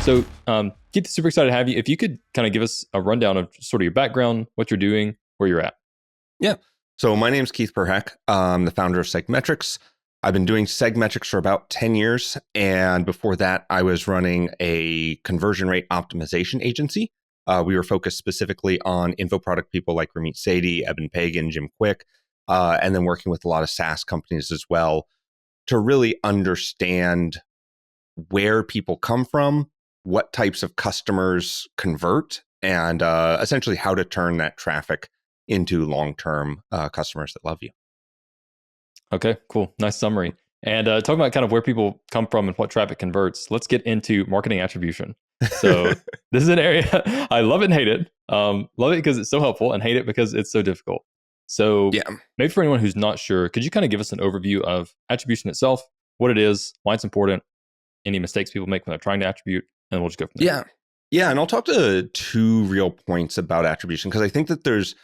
So, Keith, super excited to have you. If you could kind of give us a rundown of sort of your background, what you're doing, where you're at. Yeah. So my name's Keith Perhac. I'm the founder of SegMetrics. I've been doing SegMetrics for about 10 years. And before that, I was running a conversion rate optimization agency. We were focused specifically on info product people like Ramit Sethi, Eben Pagan, Jim Quick, and then working with a lot of SaaS companies as well to really understand where people come from, what types of customers convert, and essentially how to turn that traffic into long-term customers that love you. Okay, cool. Nice summary. And talking about kind of where people come from and what traffic converts, let's get into marketing attribution. So this is an area I love it and hate it. Love it because it's so helpful and hate it because it's so difficult. So Yeah. maybe for anyone who's not sure, could you kind of give us an overview of attribution itself, what it is, why it's important, any mistakes people make when they're trying to attribute, and we'll just go from there. Yeah. Yeah. And I'll talk to two real points about attribution because I think that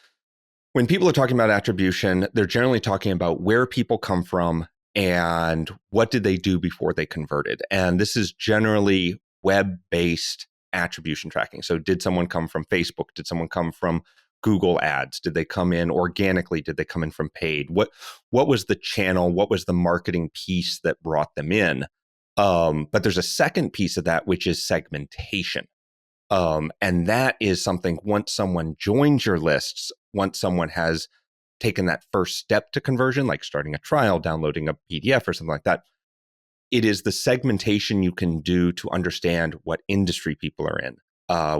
when people are talking about attribution, they're generally talking about where people come from and what did they do before they converted. And this is generally web-based attribution tracking. So did someone come from Facebook? Did someone come from Google ads? Did they come in organically? Did they come in from paid? What was the channel? What was the marketing piece that brought them in? But there's a second piece of that, which is segmentation. And that is something once someone joins your lists, once someone has taken that first step to conversion, like starting a trial, downloading a PDF or something like that, it is the segmentation you can do to understand what industry people are in,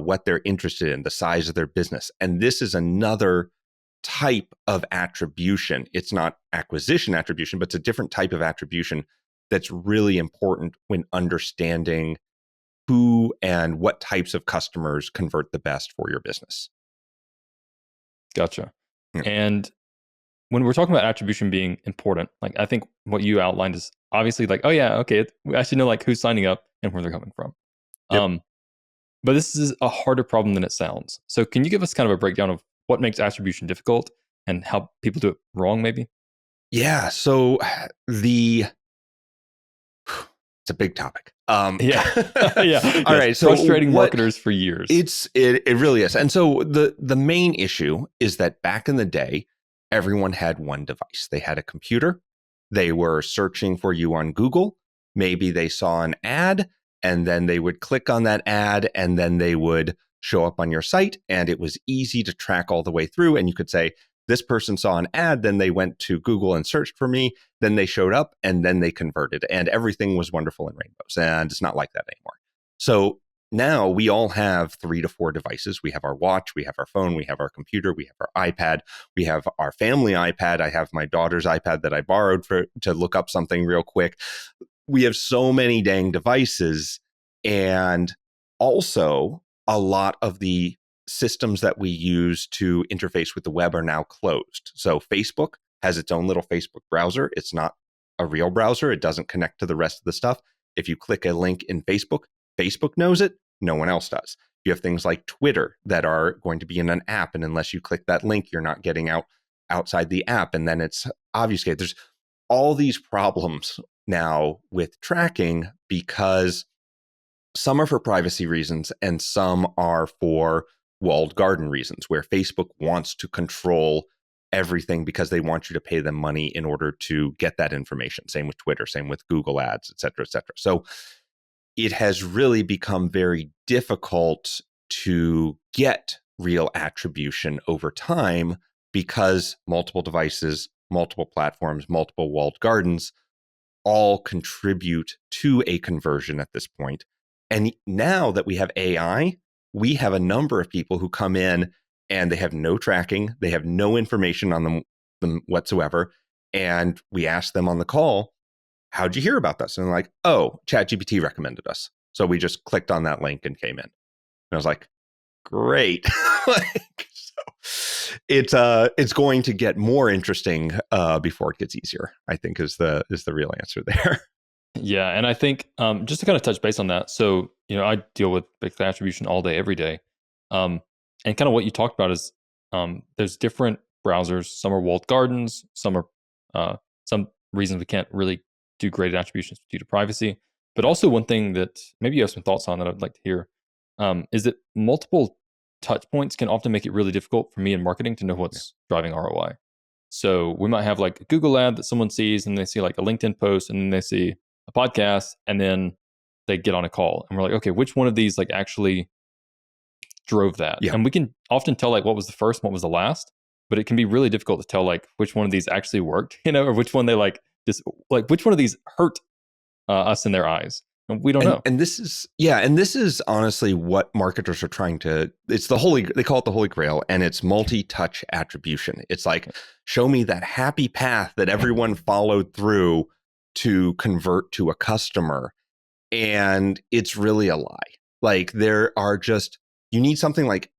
what they're interested in, the size of their business. And this is another type of attribution. It's not acquisition attribution, but it's a different type of attribution that's really important when understanding who and what types of customers convert the best for your business. Gotcha. Yeah. And when we're talking about attribution being important, like I think what you outlined is obviously like, oh yeah, okay, we actually know like who's signing up and where they're coming from. Yep. But this is a harder problem than it sounds. So can you give us kind of a breakdown of what makes attribution difficult and how people do it wrong, maybe? Yeah. So it's a big topic. Yeah. Yeah. All Yes. right. So frustrating marketers for years. It really is. And so the main issue is that back in the day, everyone had one device. They had a computer. They were searching for you on Google. Maybe they saw an ad and then they would click on that ad and then they would show up on your site. And it was easy to track all the way through. And you could say, this person saw an ad, then they went to Google and searched for me, then they showed up and then they converted and everything was wonderful in rainbows. And it's not like that anymore. So now we all have 3 to 4 devices. We have our watch, we have our phone, we have our computer, we have our iPad, we have our family iPad. I have my daughter's iPad that I borrowed to look up something real quick. We have so many dang devices. And also a lot of the systems that we use to interface with the web are now closed. So Facebook has its own little Facebook browser. It's not a real browser. It doesn't connect to the rest of the stuff. If you click a link in Facebook, Facebook knows it. No one else does. You have things like Twitter that are going to be in an app. And unless you click that link, you're not getting outside the app. And then it's obfuscated. There's all these problems now with tracking because some are for privacy reasons and some are for walled garden reasons, where Facebook wants to control everything because they want you to pay them money in order to get that information. Same with Twitter, same with Google ads, et cetera, et cetera. So it has really become very difficult to get real attribution over time because multiple devices, multiple platforms, multiple walled gardens all contribute to a conversion at this point. And now that we have AI, we have a number of people who come in and they have no tracking, they have no information on them whatsoever. And we ask them on the call, how'd you hear about this? And they're like, oh, ChatGPT recommended us. So we just clicked on that link and came in. And I was like, great. So it's going to get more interesting before it gets easier, I think is the real answer there. Yeah. And I think just to kind of touch base on that. So, I deal with big attribution all day, every day. And kind of what you talked about is there's different browsers. Some are walled gardens. Some are some reasons we can't really do graded attributions due to privacy. But also one thing that maybe you have some thoughts on that I'd like to hear is that multiple touch points can often make it really difficult for me in marketing to know Yeah. what's driving ROI. So we might have like a Google ad that someone sees and they see like a LinkedIn post and then they see a podcast and then they get on a call and we're like, okay, which one of these like actually drove that? Yeah. And we can often tell like what was the first, what was the last, but it can be really difficult to tell like which one of these actually worked, or which one they like just like which one of these hurt us in their eyes. And we don't know. And this is honestly what marketers are trying to, they call it the holy grail, and it's multi-touch attribution. It's like, show me that happy path that everyone followed through to convert to a customer. And it's really a lie. Like there are just, you need something like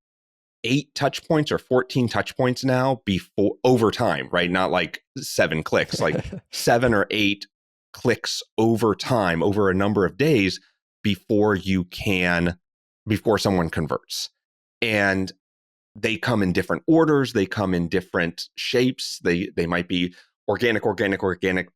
8 touch points or 14 touch points now before over time, right? Not like 7 clicks, like 7 or 8 clicks over time, over a number of days before someone converts. And they come in different orders, they come in different shapes. They might be organic,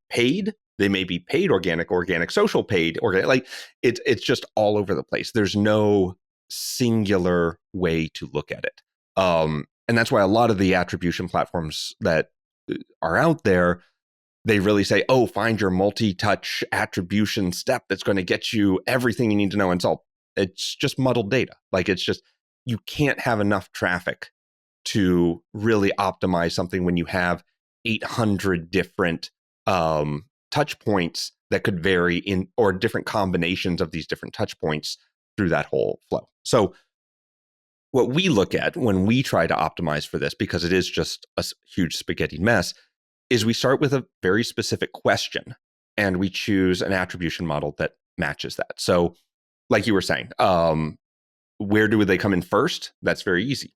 paid. They may be paid, organic, social, paid, organic. Like it's just all over the place. There's no singular way to look at it. And that's why a lot of the attribution platforms that are out there, they really say, oh, find your multi-touch attribution step that's going to get you everything you need to know. And it's just muddled data. Like it's just, you can't have enough traffic to really optimize something when you have 800 different touch points that could vary in, or different combinations of these different touch points through that whole flow. So what we look at when we try to optimize for this, because it is just a huge spaghetti mess, is we start with a very specific question and we choose an attribution model that matches that. So like you were saying, where do they come in first? That's very easy.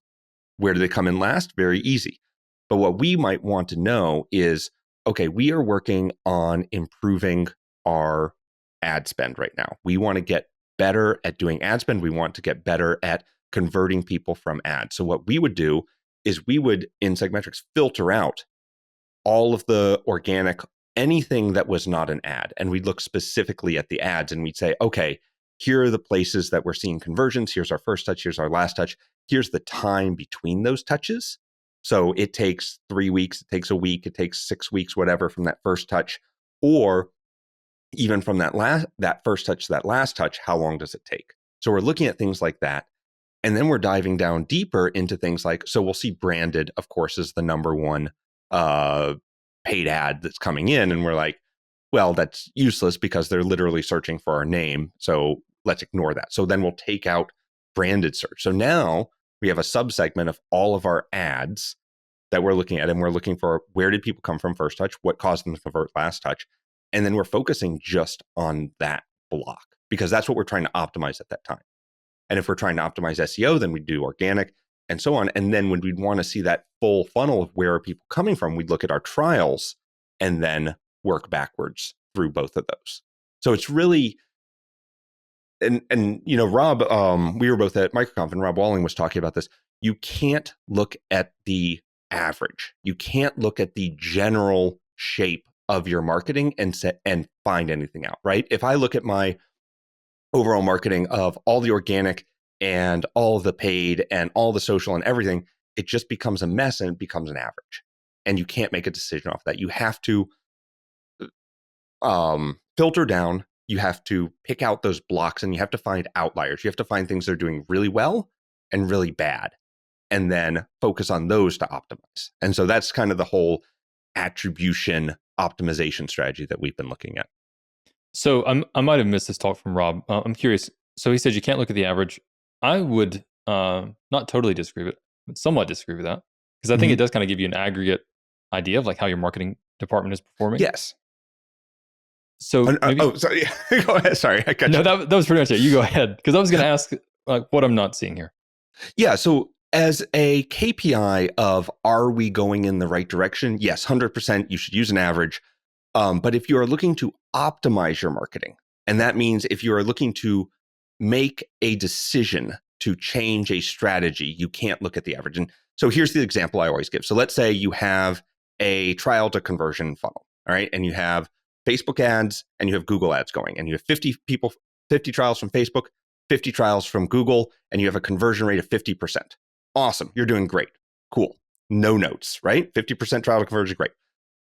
Where do they come in last? Very easy. But what we might want to know is, okay, we are working on improving our ad spend right now. We want to get better at doing ad spend. We want to get better at converting people from ads. So what we would do is we would, in SegMetrics, filter out all of the organic, anything that was not an ad. And we'd look specifically at the ads and we'd say, okay, here are the places that we're seeing conversions. Here's our first touch. Here's our last touch. Here's the time between those touches. So it takes 3 weeks, it takes a week, it takes 6 weeks, whatever, from that first touch, or even from that first touch to that last touch, how long does it take? So we're looking at things like that. And then we're diving down deeper into things like, so we'll see branded, of course, is the number one paid ad that's coming in. And we're like, well, that's useless because they're literally searching for our name. So let's ignore that. So then we'll take out branded search. So now we have a subsegment of all of our ads that we're looking at, and we're looking for where did people come from first touch, what caused them to convert last touch. And then we're focusing just on that block because that's what we're trying to optimize at that time. And if we're trying to optimize SEO, then we do organic and so on. And then when we'd want to see that full funnel of where are people coming from, we'd look at our trials and then work backwards through both of those. So it's really, and Rob, we were both at MicroConf and Rob Walling was talking about this. You can't look at the average. You can't look at the general shape of your marketing and find anything out, right? If I look at my overall marketing of all the organic and all the paid and all the social and everything, it just becomes a mess and it becomes an average. And you can't make a decision off that. You have to filter down. You have to pick out those blocks and you have to find outliers. You have to find things that are doing really well and really bad, and then focus on those to optimize. And so that's kind of the whole attribution optimization strategy that we've been looking at. So I might have missed this talk from Rob. I'm curious. So he said you can't look at the average. I would not totally disagree with it, but somewhat disagree with that, because I think it does kind of give you an aggregate idea of like how your marketing department is performing. Yes. So sorry. Go ahead. Sorry, I cut you. No, that was pretty much it. You go ahead, because I was going to ask like what I'm not seeing here. Yeah. So as a KPI of are we going in the right direction? Yes, 100%. You should use an average. But if you are looking to optimize your marketing, and that means if you are looking to make a decision to change a strategy, you can't look at the average. And so here's the example I always give. So let's say you have a trial to conversion funnel, all right? And you have Facebook ads and you have Google ads going, and you have 50 people, 50 trials from Facebook, 50 trials from Google, and you have a conversion rate of 50%. Awesome. You're doing great. Cool. No notes, right? 50% trial to conversion, great.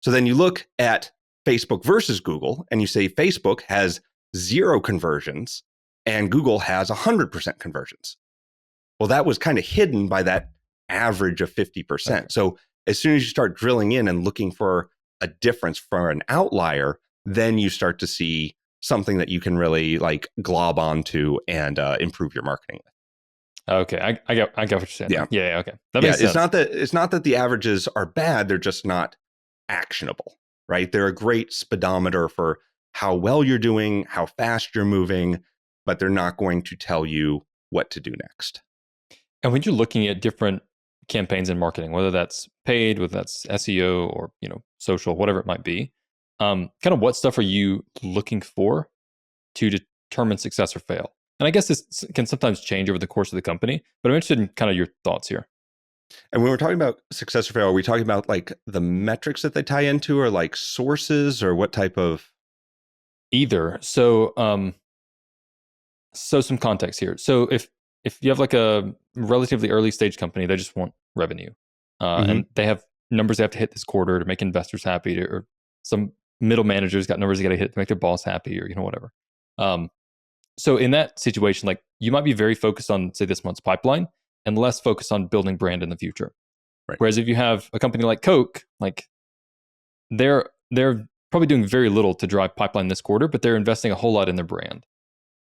So then you look at Facebook versus Google and you say Facebook has 0 conversions and Google has 100% conversions. Well, that was kind of hidden by that average of 50%. Okay. So as soon as you start drilling in and looking for a difference for an outlier, then you start to see something that you can really like glob onto and improve your marketing with. Okay, I get what you're saying. Yeah. Yeah, okay. That makes sense. It's not that the averages are bad, they're just not actionable, right? They're a great speedometer for how well you're doing, how fast you're moving, but they're not going to tell you what to do next. And when you're looking at different campaigns in marketing, whether that's paid, whether that's SEO or social, whatever it might be, kind of what stuff are you looking for to determine success or fail? And I guess this can sometimes change over the course of the company, but I'm interested in kind of your thoughts here. And when we're talking about success or fail, are we talking about like the metrics that they tie into, or like sources, or what type of? Either. So some context here. So if you have like a relatively early stage company, they just want revenue, and they have numbers they have to hit this quarter to make investors happy, or some middle managers got numbers they got to hit to make their boss happy, or whatever. So in that situation, like you might be very focused on, say, this month's pipeline and less focused on building brand in the future. Right. Whereas if you have a company like Coke, like they're probably doing very little to drive pipeline this quarter, but they're investing a whole lot in their brand,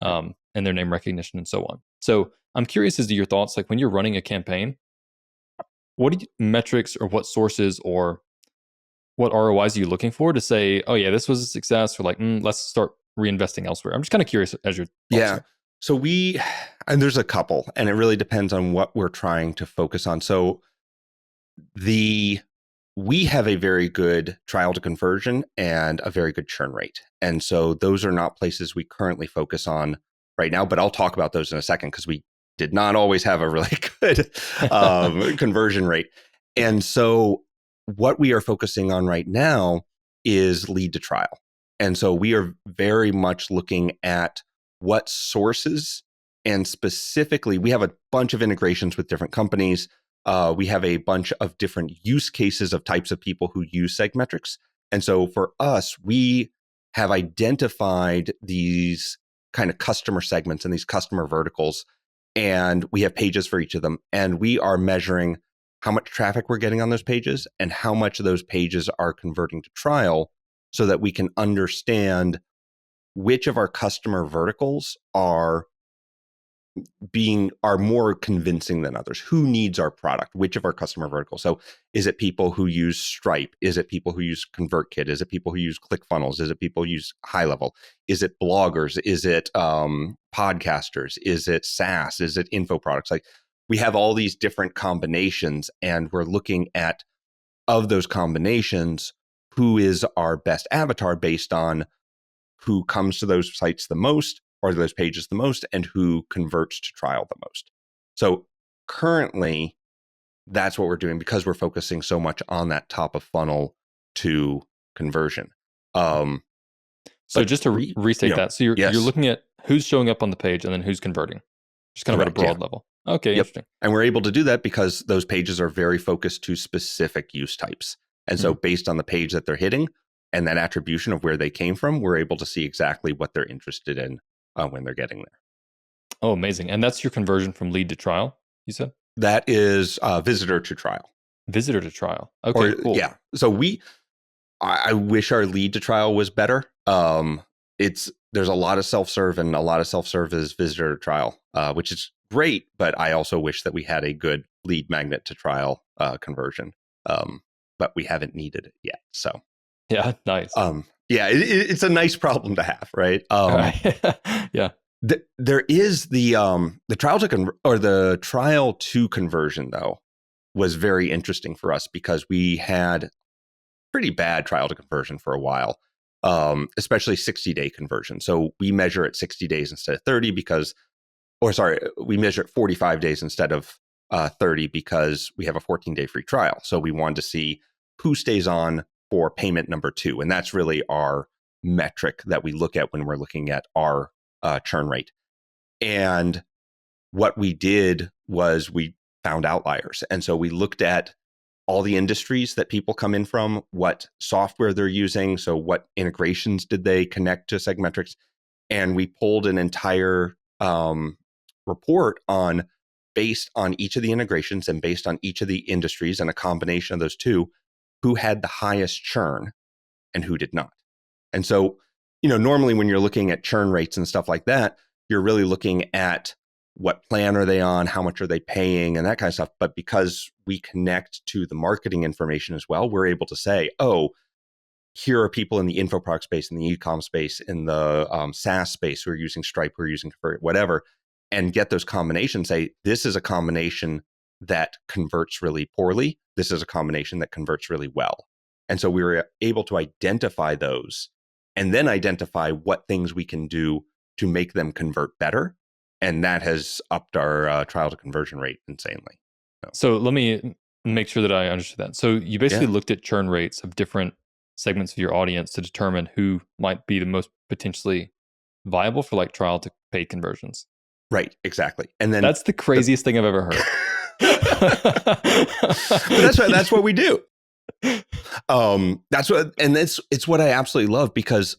and their name recognition and so on. So I'm curious as to your thoughts, like when you're running a campaign, what metrics or what sources or what ROIs are you looking for to say, oh yeah, this was a success, or like, let's start reinvesting elsewhere? I'm just kind of curious as your thoughts here. So and there's a couple, and it really depends on what we're trying to focus on. So we have a very good trial to conversion and a very good churn rate. And so those are not places we currently focus on right now, but I'll talk about those in a second, because we did not always have a really good conversion rate. And so what we are focusing on right now is lead to trial. And so we are very much looking at what sources, and specifically, we have a bunch of integrations with different companies. We have a bunch of different use cases of types of people who use SegMetrics. And so for us, we have identified these kind of customer segments and these customer verticals, and we have pages for each of them. And we are measuring how much traffic we're getting on those pages and how much of those pages are converting to trial, so that we can understand which of our customer verticals are more convincing than others. Who needs our product? Which of our customer verticals? So is it people who use Stripe? Is it people who use ConvertKit? Is it people who use ClickFunnels? Is it people who use High Level? Is it bloggers? Is it podcasters? Is it SaaS? Is it info products? Like, we have all these different combinations, and we're looking at, of those combinations, who is our best avatar based on who comes to those sites the most, or those pages the most, and who converts to trial the most. So currently, that's what we're doing, because we're focusing so much on that top of funnel to conversion. So just to restate that, so you're looking at who's showing up on the page and then who's converting, just kind of at a broad level. Okay, interesting. And we're able to do that because those pages are very focused to specific use types. And so based on the page that they're hitting and that attribution of where they came from, we're able to see exactly what they're interested in when they're getting there. Oh, amazing. And that's your conversion from lead to trial, you said? That is visitor to trial. Visitor to trial. Okay, cool. Yeah. So I wish our lead to trial was better. There's a lot of self-serve, and a lot of self-serve is visitor to trial, which is great. But I also wish that we had a good lead magnet to trial conversion. But we haven't needed it yet. So yeah, nice. It's a nice problem to have, right? Yeah. There is the trial the trial to conversion, though, was very interesting for us, because we had pretty bad trial to conversion for a while, especially 60-day conversion. So we measure it 60 days instead of 30 we measure it 45 days instead of 30 because we have a 14-day free trial. So we wanted to see who stays on for payment number 2. And that's really our metric that we look at when we're looking at our churn rate. And what we did was we found outliers. And so we looked at all the industries that people come in from, what software they're using. So what integrations did they connect to SegMetrics? And we pulled an entire report on, based on each of the integrations and based on each of the industries and a combination of those two, who had the highest churn and who did not. And so, normally when you're looking at churn rates and stuff like that, you're really looking at what plan are they on, how much are they paying, and that kind of stuff. But because we connect to the marketing information as well, we're able to say, oh, here are people in the info product space, in the e-com space, in the SaaS space who are using Stripe, who are using Convert, whatever, and get those combinations. Say, this is a combination that converts really poorly. This is a combination that converts really well. And so we were able to identify those and then identify what things we can do to make them convert better. And that has upped our trial to conversion rate insanely. So let me make sure that I understood that. So you basically looked at churn rates of different segments of your audience to determine who might be the most potentially viable for like trial to paid conversions. Right, exactly. And then that's the craziest thing I've ever heard. But that's what we do. It's what I absolutely love, because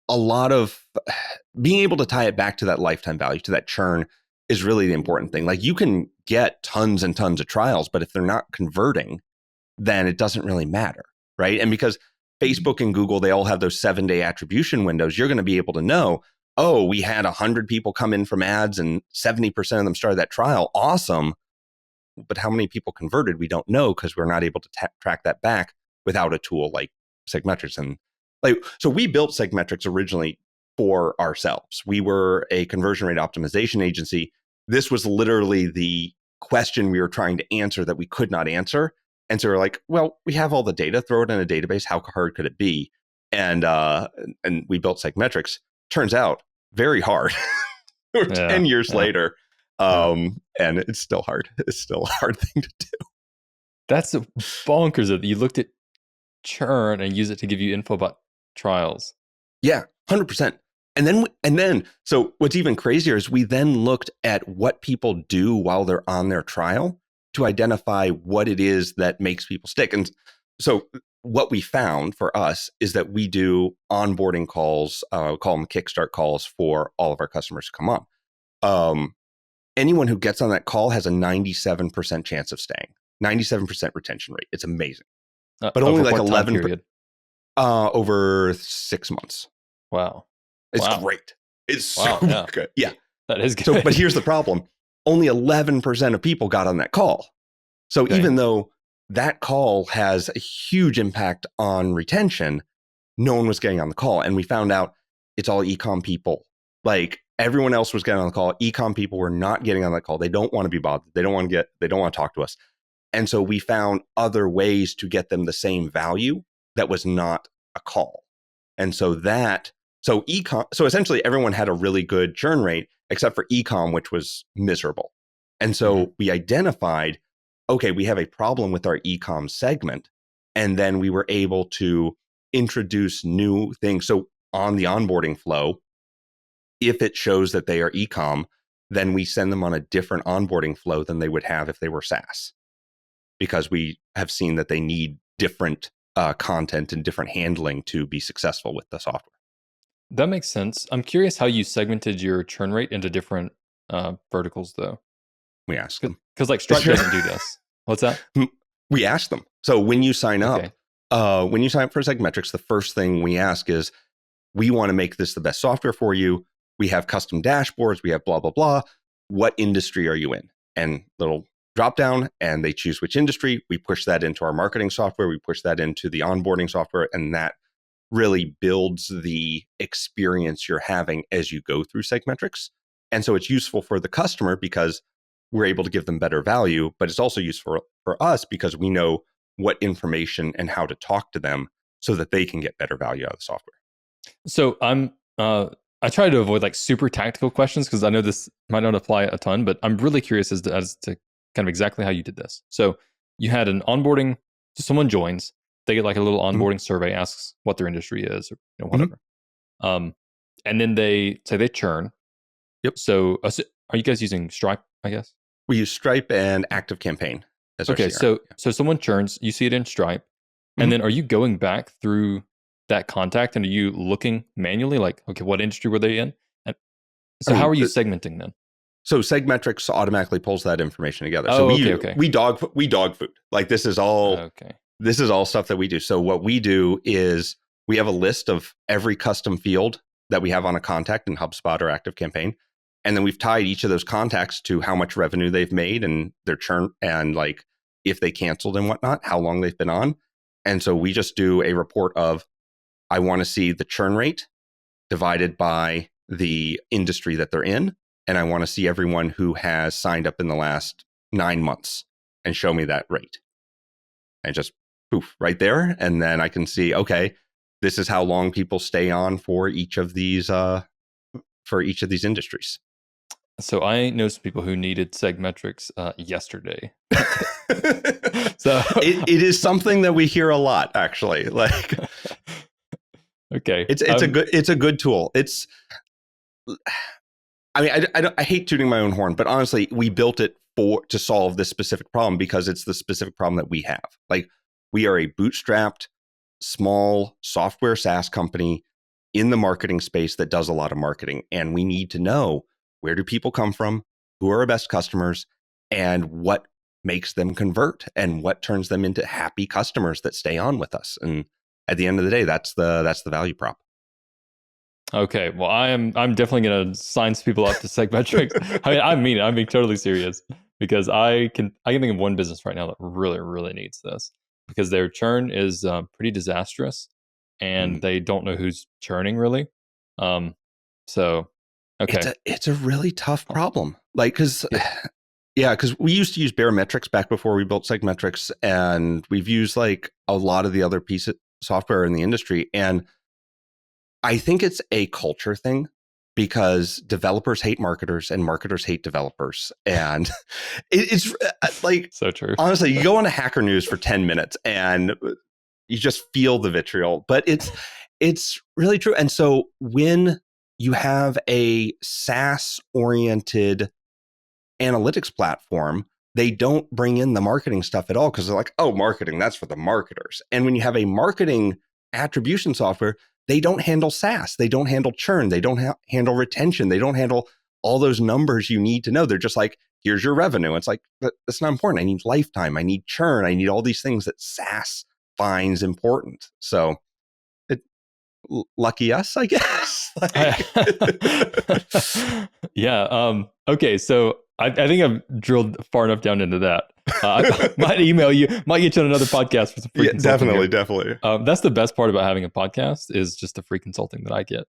a lot of being able to tie it back to that lifetime value, to that churn, is really the important thing. Like, you can get tons and tons of trials, but if they're not converting, then it doesn't really matter, right? And because Facebook and Google, they all have those 7-day attribution windows, you're going to be able to know, oh, we had 100 people come in from ads and 70% of them started that trial. Awesome. But how many people converted? We don't know, because we're not able to track that back without a tool like SegMetrics. And so we built SegMetrics originally for ourselves. We were a conversion rate optimization agency. This was literally the question we were trying to answer that we could not answer. And so we're like, well, we have all the data, throw it in a database. How hard could it be? And we built SegMetrics. Turns out very hard. We're 10 years later. And it's still hard. It's still a hard thing to do. That's bonkers that you looked at churn and use it to give you info about trials. Yeah, 100%. And then, so what's even crazier is we then looked at what people do while they're on their trial to identify what it is that makes people stick. And so what we found for us is that we do onboarding calls, call them kickstart calls, for all of our customers to come on. Anyone who gets on that call has a 97% chance of staying, 97% retention rate. It's amazing. But only like 11 over 6 months. Wow. It's great. It's so good. Yeah. That is good. So, but here's the problem. Only 11% of people got on that call. So even though that call has a huge impact on retention, no one was getting on the call. And we found out it's all e-com people. Like, everyone else was getting on the call. E-com people were not getting on that call. They don't want to be bothered. They don't want to talk to us. And so we found other ways to get them the same value that was not a call. And so so essentially everyone had a really good churn rate except for e-com, which was miserable. And so we identified, okay, we have a problem with our e-com segment. And then we were able to introduce new things. So on the onboarding flow, if it shows that they are e-com, then we send them on a different onboarding flow than they would have if they were SaaS, because we have seen that they need different content and different handling to be successful with the software. That makes sense. I'm curious how you segmented your churn rate into different verticals, though. We asked them. Because like Stripe doesn't do this. What's that? We asked them. So when you sign up, for SegMetrics, the first thing we ask is, we want to make this the best software for you. We have custom dashboards. We have blah, blah, blah. What industry are you in? And little drop down, and they choose which industry. We push that into our marketing software. We push that into the onboarding software. And that really builds the experience you're having as you go through SegMetrics. And so it's useful for the customer because we're able to give them better value, but it's also useful for us because we know what information and how to talk to them so that they can get better value out of the software. So I try to avoid like super tactical questions because I know this might not apply a ton, but I'm really curious as to kind of exactly how you did this. So you had an onboarding, so someone joins, they get like a little onboarding survey, asks what their industry is or whatever. Um, and then they say they churn. Yep. So are you guys using Stripe, I guess? We use Stripe and ActiveCampaign as our Okay, CRM. so someone churns, you see it in Stripe, and Mhm. then are you going back through that contact and are you looking manually, like, okay, what industry were they in? And I so how mean, are you segmenting then? so SegMetrics automatically pulls that information together. So Oh, okay, okay, we dog food. Like okay. this is all stuff that we do. So what we do is we have a list of every custom field that we have on a contact in HubSpot or ActiveCampaign. And then we've tied each of those contacts to how much revenue they've made and their churn and like if they canceled and whatnot, how long they've been on. And so we just do a report of I want to see the churn rate divided by the industry that they're in. And I want to see everyone who has signed up in the last 9 months and show me that rate. And just poof, right there. And then I can see, okay, this is how long people stay on for each of these industries. So I know some people who needed SegMetrics yesterday. So it is something that we hear a lot, actually. Like okay, it's a good tool. It's I mean I hate tooting my own horn, but honestly, we built it to solve this specific problem because it's the specific problem that we have. Like we are a bootstrapped small software SaaS company in the marketing space that does a lot of marketing. And we need to know where do people come from, who are our best customers, and what makes them convert and what turns them into happy customers that stay on with us. And at the end of the day, that's the value prop. okay. Well, I'm definitely gonna sign some people up to SegMetrics. I mean I'm being totally serious because I can think of one business right now that really needs this because their churn is pretty disastrous and Mm. they don't know who's churning really. Um, so okay, It's a really tough problem. Like because yeah. yeah, because we used to use Barometrics back before we built SegMetrics, and we've used like a lot of the other piece of software in the industry. And I think it's a culture thing because developers hate marketers and marketers hate developers. And it's like, So true. honestly, you go on a Hacker News for 10 minutes and you just feel the vitriol, but it's really true. And so when you have a SaaS oriented analytics platform, they don't bring in the marketing stuff at all because they're like, oh, marketing, that's for the marketers. And when you have a marketing attribution software, they don't handle SaaS, they don't handle churn, they don't handle retention, they don't handle all those numbers you need to know. They're just like, here's your revenue. It's like, that's not important. I need lifetime, I need churn, I need all these things that SaaS finds important. So it, lucky us, I guess. Like, Yeah. Okay. So I think I've drilled far enough down into that. I might email you, might get you on another podcast for some free yeah, consulting here. definitely. That's the best part about having a podcast is just the free consulting that I get.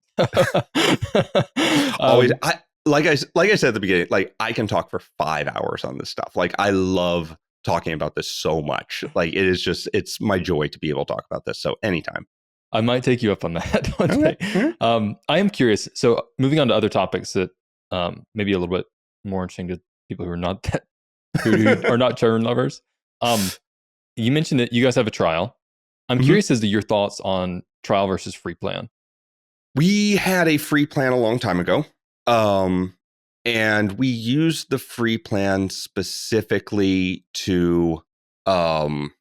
Always, um, like I said at the beginning, like I can talk for 5 hours on this stuff. Like I love talking about this so much. Like it's my joy to be able to talk about this. So anytime. I might take you up on that one Okay. day. I am curious. So moving on to other topics that maybe a little bit more interesting to people who are not that who are not churn lovers. You mentioned that you guys have a trial. I'm Mhm. curious as to your thoughts on trial versus free plan. We had a free plan a long time ago. And we used the free plan specifically um,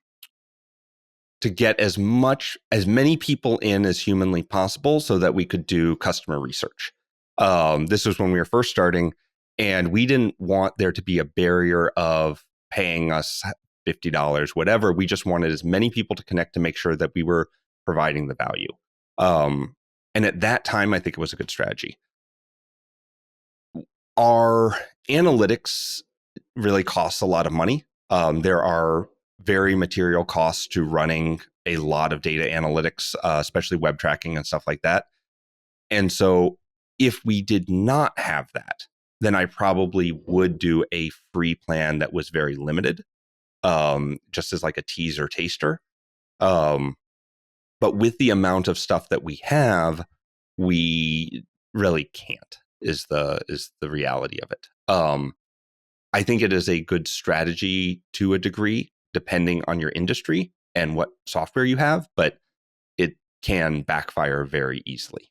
to get as many people in as humanly possible so that we could do customer research. This was when we were first starting, and we didn't want there to be a barrier of paying us $50, whatever. We just wanted as many people to connect to make sure that we were providing the value. And at that time, I think it was a good strategy. Our analytics really costs a lot of money. There are very material costs to running a lot of data analytics, especially web tracking and stuff like that. And so if we did not have that, then I probably would do a free plan that was very limited, just as like a teaser taster. But with the amount of stuff that we have, we really can't is the reality of it. I think it is a good strategy to a degree, depending on your industry and what software you have, but it can backfire very easily.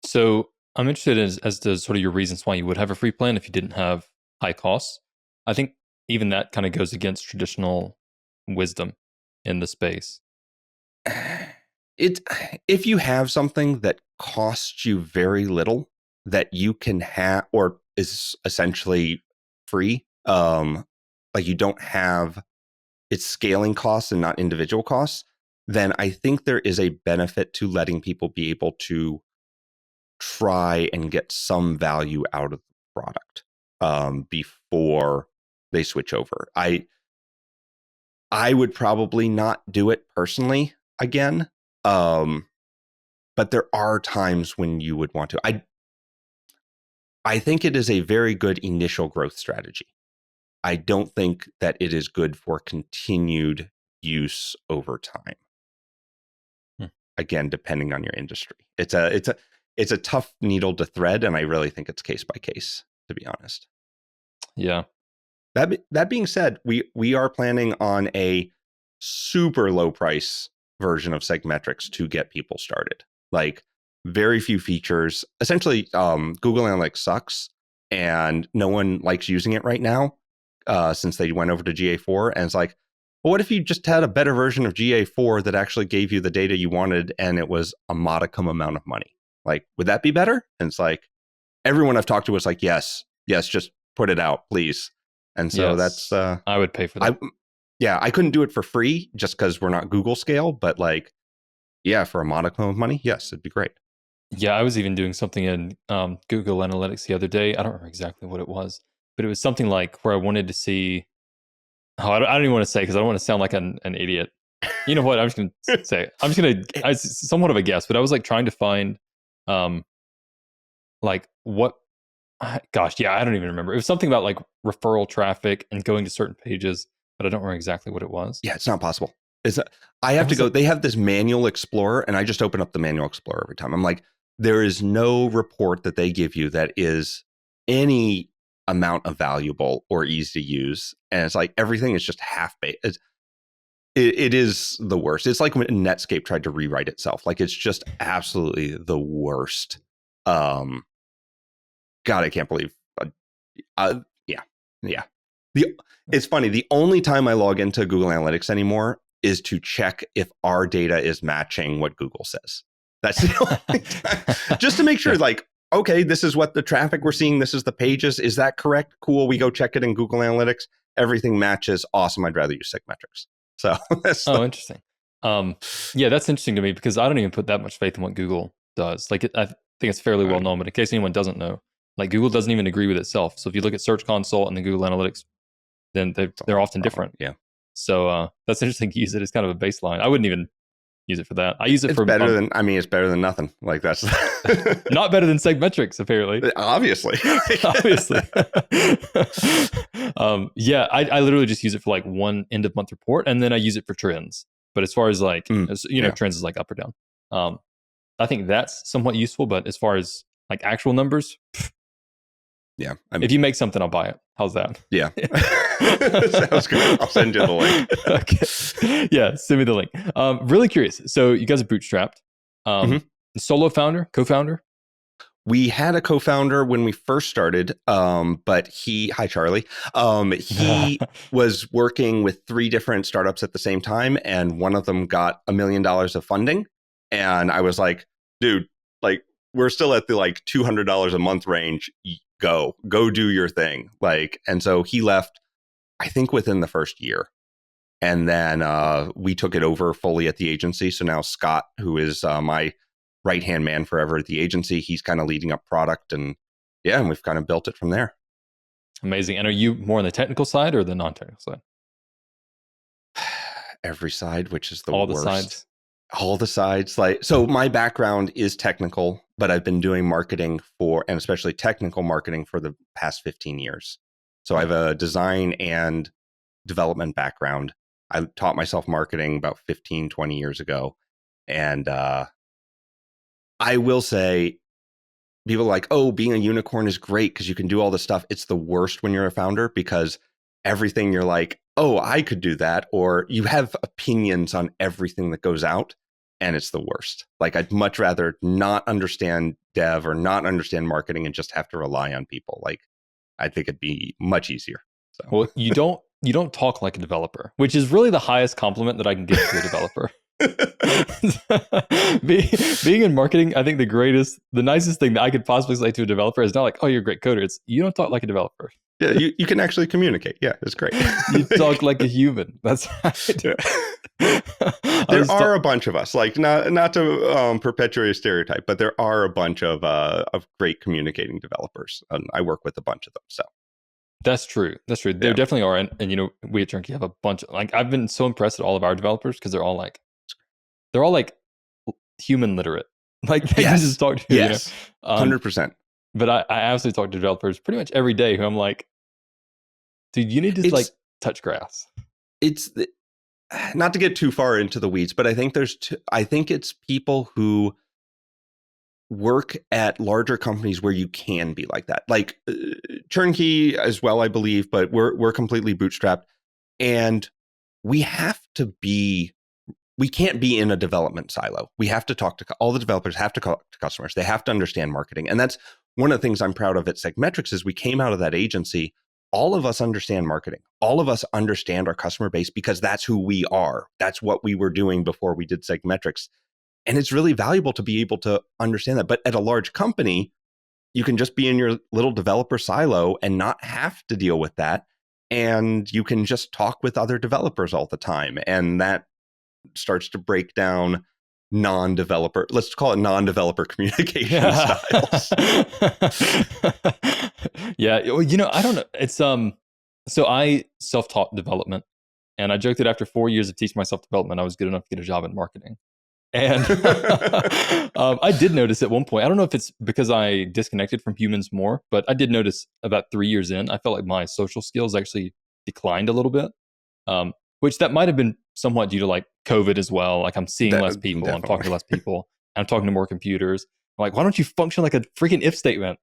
So I'm interested as to sort of your reasons why you would have a free plan if you didn't have high costs. I think even that kind of goes against traditional wisdom in the space. It if you have something that costs you very little that you can have or is essentially free, like you don't have it's scaling costs and not individual costs, then I think there is a benefit to letting people be able to try and get some value out of the product before they switch over. I would probably not do it personally again. But there are times when you would want to. I think it is a very good initial growth strategy. I don't think that it is good for continued use over time. Hmm. Again, depending on your industry. It's a tough needle to thread, and I really think it's case by case, to be honest. Yeah. That being said, we are planning on a super low price version of SegMetrics to get people started. Like very few features. Essentially, Google Analytics sucks, and no one likes using it right now since they went over to GA4. And it's like, well, what if you just had a better version of GA4 that actually gave you the data you wanted, and it was a modicum amount of money? Like, would that be better? And it's like everyone I've talked to was like, yes, just put it out, please. And so Yes. that's I would pay for that. I couldn't do it for free just because we're not Google scale, but like, yeah, for a modicum of money, yes, it'd be great. Yeah, I was even doing something in Google Analytics the other day. I don't remember exactly what it was, but it was something like where I wanted to see. Oh, I don't even want to say because I don't want to sound like an idiot. You know what? I'm just going to say it. I'm just going to, somewhat of a guess, but I was like trying to find, um, like what, gosh, yeah, I don't even remember. It was something about like referral traffic and going to certain pages, but I don't remember exactly what it was. Yeah, it's not possible. I have I to was go. like, They have this manual explorer, and I just open up the manual explorer every time. I'm like, there is no report that they give you that is any amount of valuable or easy to use. And it's like everything is just half baked. It is the worst. It's like when Netscape tried to rewrite itself. Like it's just absolutely the worst. God, I can't believe. Yeah, yeah. It's funny. The only time I log into Google Analytics anymore is to check if our data is matching what Google says. That's the only time. Just to make sure, yeah. like, okay, this is what the traffic we're seeing. This is the pages. Is that correct? Cool. We go check it in Google Analytics. Everything matches. Awesome. I'd rather use SegMetrics. So that's Oh, interesting. Yeah, that's interesting to me because I don't even put that much faith in what Google does. Like, I think it's fairly well known, but in case anyone doesn't know, like Google doesn't even agree with itself. So if you look at Search Console and the Google Analytics, then they're often different. Yeah. So that's interesting to use it as kind of a baseline. I wouldn't even use it for that. I use it It's for better than, it's better than nothing. Like that's not better than SegMetrics, apparently. obviously. Obviously. Yeah, I literally just use it for like one end of month report, and then I use it for trends. But as far as like, Yeah. trends is like up or down. I think that's somewhat useful. But as far as like actual numbers, Yeah. if you make something, I'll buy it. How's that? Yeah. Sounds good. I'll send you the link. Okay. Yeah, send me the link. Really curious. So you guys are bootstrapped. Solo founder, co-founder? We had a co-founder when we first started, but hi Charlie. He was working with 3 different startups at the same time, and one of them got $1 million of funding. And I was like, dude, like we're still at the like $200 a month range. Go do your thing. Like, and so he left, I think within the first year. And then we took it over fully at the agency. So now Scott, who is my right-hand man forever at the agency, he's kind of leading up product, and and we've kind of built it from there. Amazing. And are you more on the technical side or the non-technical side? Every side, which is the All worst. the sides. All the sides. Like, so my background is technical, but I've been doing marketing and especially technical marketing for the past 15 years. So I have a design and development background. I taught myself marketing about 15, 20 years ago. And I will say, people are like, oh, being a unicorn is great because you can do all this stuff. It's the worst when you're a founder because everything you're like, oh, I could do that. Or you have opinions on everything that goes out. and it's the worst. Like, I'd much rather not understand dev or not understand marketing and just have to rely on people. Like, I think it'd be much easier. So, Well, you don't talk like a developer, which is really the highest compliment that I can give to a developer. Being in marketing, I think the nicest thing that I could possibly say to a developer is not like, oh, you're a great coder. It's you don't talk like a developer. yeah, you can actually communicate. Yeah, it's great. You talk like a human. That's right. There are a bunch of us, like not to perpetuate a stereotype, but there are a bunch of great communicating developers, and I work with a bunch of them. So that's true. That's true. There definitely are, and we at Turnkey have a bunch of I've been so impressed at all of our developers because they're all like human literate. Like they can just talk to you. Yes, 100%. But I absolutely talk to developers pretty much every day who I'm like, dude, you need to touch grass. It's not to get too far into the weeds, but I think I think it's people who work at larger companies where you can be like that, like Turnkey as well, I believe, but we're completely bootstrapped, and we can't be in a development silo. We have to talk to all the developers, have to talk to customers. They have to understand marketing. And that's one of the things I'm proud of at SegMetrics is we came out of that agency. All of us understand marketing. All of us understand our customer base because that's who we are. That's what we were doing before we did SegMetrics. And it's really valuable to be able to understand that. But at a large company, you can just be in your little developer silo and not have to deal with that. And you can just talk with other developers all the time. And that starts to break down let's call it non-developer communication styles. Yeah, well, I don't know. It's so I self-taught development, and I joked that after 4 years of teaching myself development, I was good enough to get a job in marketing. And I did notice at one point, I don't know if it's because I disconnected from humans more, but I did notice about 3 years in, I felt like my social skills actually declined a little bit. Which that might have been somewhat due to like COVID as well. Like I'm seeing less people, definitely. I'm talking to less people, I'm talking to more computers. I'm like, why don't you function like a freaking if statement?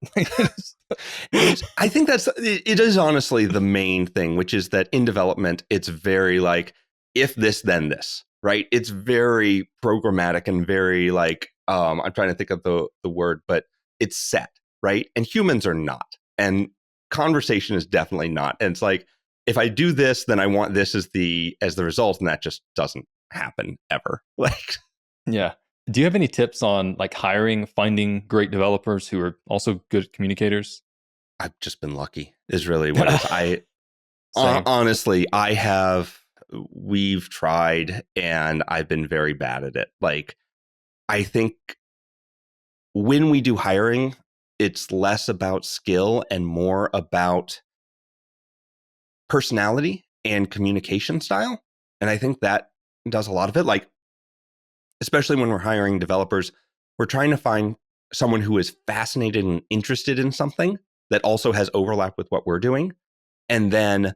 I think it is honestly the main thing, which is that in development, it's very like, if this, then this, right? It's very programmatic and very like, I'm trying to think of the word, but it's set, right? And humans are not. And conversation is definitely not. And it's like, if I do this, then I want this as the result, and that just doesn't happen ever. Like, yeah. Do you have any tips on like finding great developers who are also good communicators? I've just been lucky. Is really what it is. Honestly, we've tried, and I've been very bad at it. Like, I think when we do hiring, it's less about skill and more about personality and communication style. And I think that does a lot of it. Like, especially when we're hiring developers, we're trying to find someone who is fascinated and interested in something that also has overlap with what we're doing. And then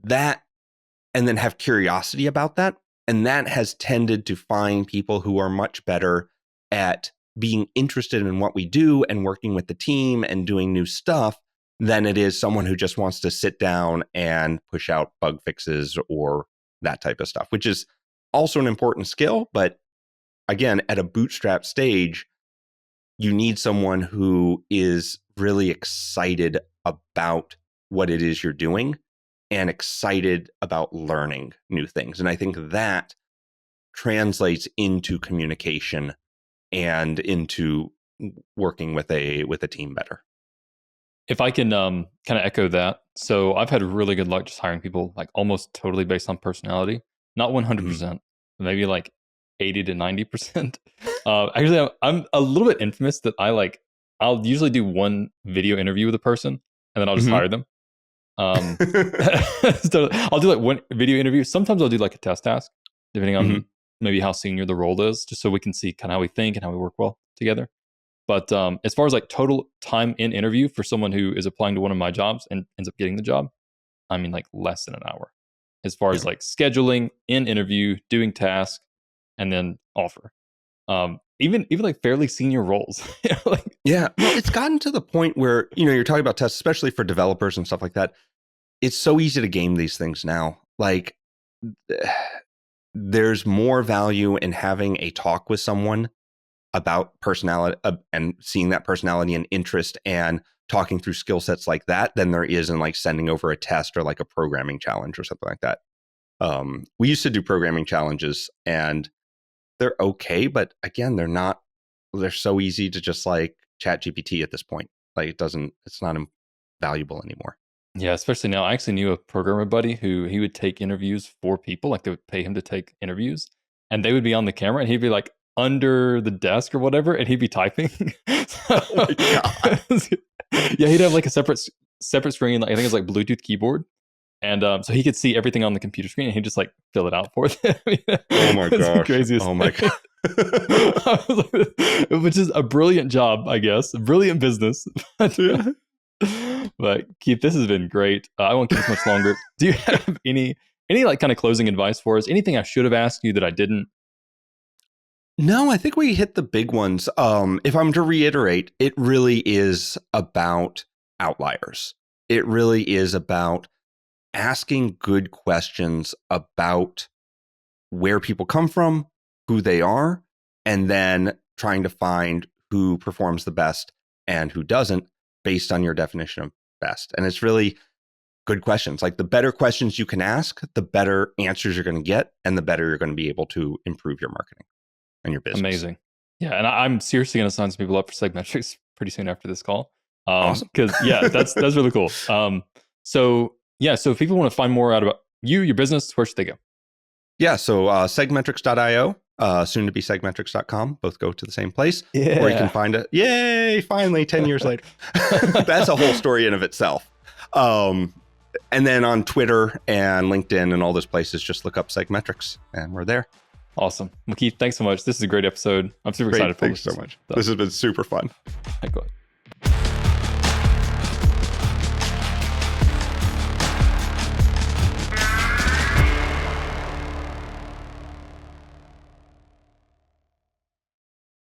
have curiosity about that. And that has tended to find people who are much better at being interested in what we do and working with the team and doing new stuff than it is someone who just wants to sit down and push out bug fixes or that type of stuff, which is also an important skill. But again, at a bootstrap stage, you need someone who is really excited about what it is you're doing and excited about learning new things. And I think that translates into communication and into working with a team better. If I can kind of echo that. So I've had really good luck just hiring people like almost totally based on personality, not 100%, maybe like 80 to 90%. Actually, I'm a little bit infamous that I'll usually do one video interview with a person and then I'll just hire them. So I'll do like one video interview. Sometimes I'll do like a test task, depending on maybe how senior the role is, just so we can see kind of how we think and how we work well together. But as far as like total time in interview for someone who is applying to one of my jobs and ends up getting the job, I mean like less than an hour. As far as like scheduling, in interview, doing task, and then offer. Even like fairly senior roles. Yeah, well, it's gotten to the point where you're talking about tests, especially for developers and stuff like that. It's so easy to game these things now. Like, there's more value in having a talk with someone about personality and seeing that personality and interest and talking through skill sets like that than there is in like sending over a test or like a programming challenge or something like that. We used to do programming challenges and they're okay, but again, they're so easy to just like chat GPT at this point. Like it's not valuable anymore. Yeah, especially now. I actually knew a programmer buddy who he would take interviews for people. Like they would pay him to take interviews and they would be on the camera and he'd be like under the desk or whatever and he'd be typing. Oh my God. Yeah, he'd have like a separate screen. Like I think it's like Bluetooth keyboard. And so he could see everything on the computer screen and he'd just like fill it out for them. Oh my gosh. Craziest oh my God. Which is a brilliant job, I guess. A brilliant business. But Keith, this has been great. I won't keep this much longer. Do you have any like kind of closing advice for us? Anything I should have asked you that I didn't? No, I think we hit the big ones. If I'm to reiterate, it really is about outliers. It really is about asking good questions about where people come from, who they are, and then trying to find who performs the best and who doesn't based on your definition of best. And it's really good questions. Like the better questions you can ask, the better answers you're going to get, and the better you're going to be able to improve your marketing and your business. Amazing. Yeah, and I'm seriously going to sign some people up for SegMetrics pretty soon after this call. Awesome. Because yeah, that's really cool. So if people want to find more out about you, your business, where should they go? Yeah, so SegMetrics.io, soon to be SegMetrics.com, both go to the same place. Yeah. Or you can find it. Yay, finally, 10 years later. That's a whole story in of itself. And then on Twitter and LinkedIn and all those places, just look up SegMetrics and we're there. Awesome. Well, Keith, thanks so much. This is a great episode. I'm super excited for Thanks so much. This has been super fun. Likewise.